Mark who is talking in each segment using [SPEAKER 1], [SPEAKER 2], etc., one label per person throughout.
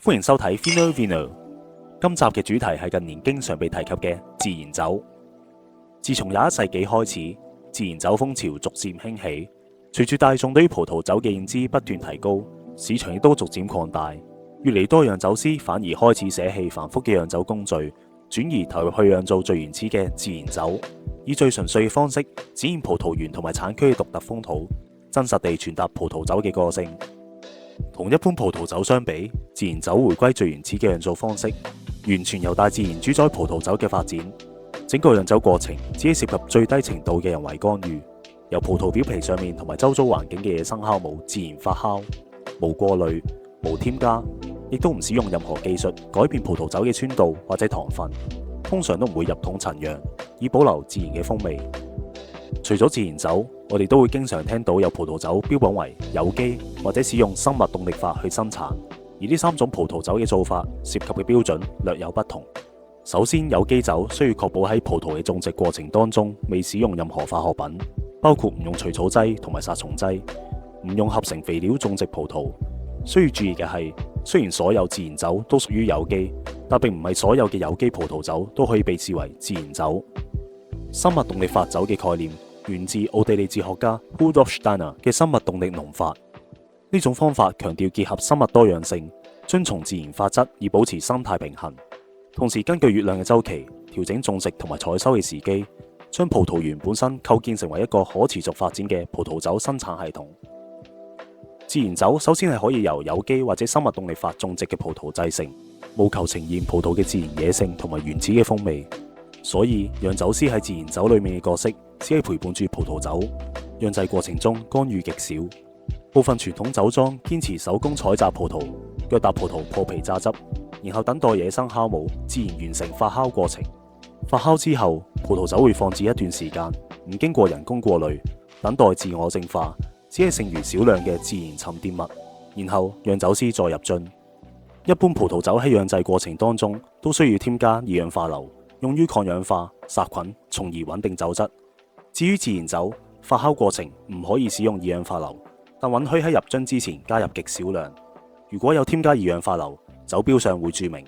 [SPEAKER 1] 歡迎收睇 Vino Vino。今集嘅主題係近年經常被提及嘅自然酒。自從21世紀開始，自然酒風潮逐漸興起。隨住大眾對於葡萄酒嘅認知不斷提高，市場亦都逐漸擴大。越嚟多釀酒師反而開始捨棄繁複嘅釀酒工序，轉而投入去釀造最原始嘅自然酒，以最純粹嘅方式展現葡萄園同埋產區嘅獨特風土，真實地傳達葡萄酒嘅個性。同一般葡萄酒相比，自然酒回歸最原始嘅釀造方式，完全由大自然主宰葡萄酒嘅發展。整個釀酒過程只係涉及最低程度嘅人為干預，由葡萄表皮上面同埋周遭環境嘅野生酵母自然發酵，無過濾、無添加，亦都唔使用任何技術改變葡萄酒嘅酸度或者糖分，通常都唔會入桶陳釀，以保留自然嘅風味。除咗自然酒，我哋都會經常聽到有葡萄酒標榜為有機或者使用生物動力法去生產，而呢3種葡萄酒嘅做法涉及嘅標準略有不同。首先，有機酒需要確保喺葡萄嘅種植過程當中未使用任何化學品，包括唔用除草劑同埋殺蟲劑，唔用合成肥料種植葡萄。需要注意嘅係，雖然所有自然酒都屬於有機，但並唔係所有嘅有機葡萄酒都可以被視為自然酒。生物動力法酒嘅概念源自奧地利哲學家 Rudolf Steiner 嘅生物動力農法。呢種方法強調結合生物多樣性，遵從自然法則以保持生態平衡，同時根據月亮嘅週期調整種植同埋採收嘅時機，將葡萄園本身構建成為一個可持續發展嘅葡萄酒生產系統。自然酒首先係可以由有機或者生物動力法種植嘅葡萄製成，務求呈現葡萄嘅自然野性同埋原始嘅風味。所以釀酒師喺自然酒裏面嘅角色只係陪伴住葡萄酒，釀製過程中干預極少。部分傳統酒莊堅持手工採摘葡萄，腳踏葡萄破皮榨汁，然後等待野生酵母自然完成發酵過程。發酵之後，葡萄酒會放置一段時間，唔經過人工過濾，等待自我淨化，只係剩餘少量嘅自然沉澱物，然後釀酒師再入樽。一般葡萄酒喺釀製過程當中都需要添加二氧化硫，用於抗氧化、殺菌，從而穩定酒質。至於自然酒，發酵過程唔可以使用二氧化硫，但允許喺入樽之前加入極少量。如果有添加二氧化硫，酒標上會註明。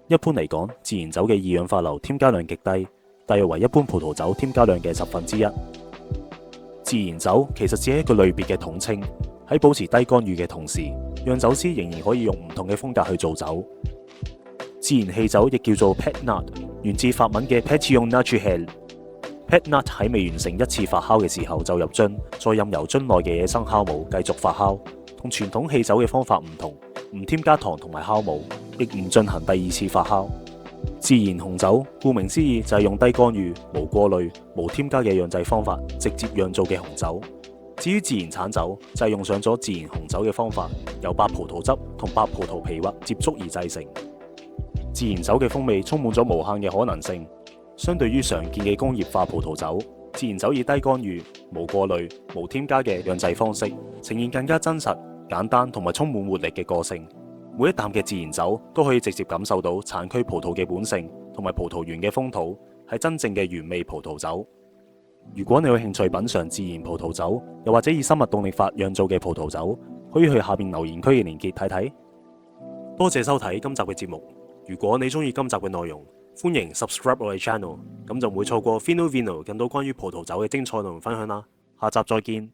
[SPEAKER 1] 一般嚟講，自然酒嘅二氧化硫添加量極低，大約為一般葡萄酒添加量嘅1/10。自然酒其實只係一個類別嘅統稱，喺保持低干預嘅同時，釀酒師仍然可以用唔同嘅風格去做酒。自然氣酒亦叫做 Pet Nat， 源自法文嘅 Pétillant naturel。Pet Nat 喺未完成一次發酵嘅時候就入樽，再任由樽內嘅野生酵母繼續發酵，同傳統氣酒嘅方法唔同，唔添加糖同埋酵母，亦唔進行第2次發酵。自然紅酒顧名思義就係用低干預、無過濾、無添加嘅釀製方法直接釀造嘅紅酒。至於自然產酒就係用上咗自然紅酒嘅方法，由白葡萄汁同白葡萄皮核接觸而製成。自然酒嘅風味充滿咗無限嘅可能性。相對於常見嘅工業化葡萄酒，自然酒以低干預、無過濾、無添加嘅釀製方式，呈現更加真實、簡單同埋充滿活力嘅個性。每一啖嘅自然酒都可以直接感受到產區葡萄嘅本性同埋葡萄園嘅風土，係真正嘅原味葡萄酒。如果你有興趣品嘗自然葡萄酒，又或者以生物動力法釀造嘅葡萄酒，可以去下面留言區嘅連結睇睇。多謝收睇今集嘅節目。如果你中意今集嘅內容，歡迎 subscribe 我哋 channel， 咁就唔會錯過 Vino Vino 更多關於葡萄酒嘅精彩內容分享啦。下集再見。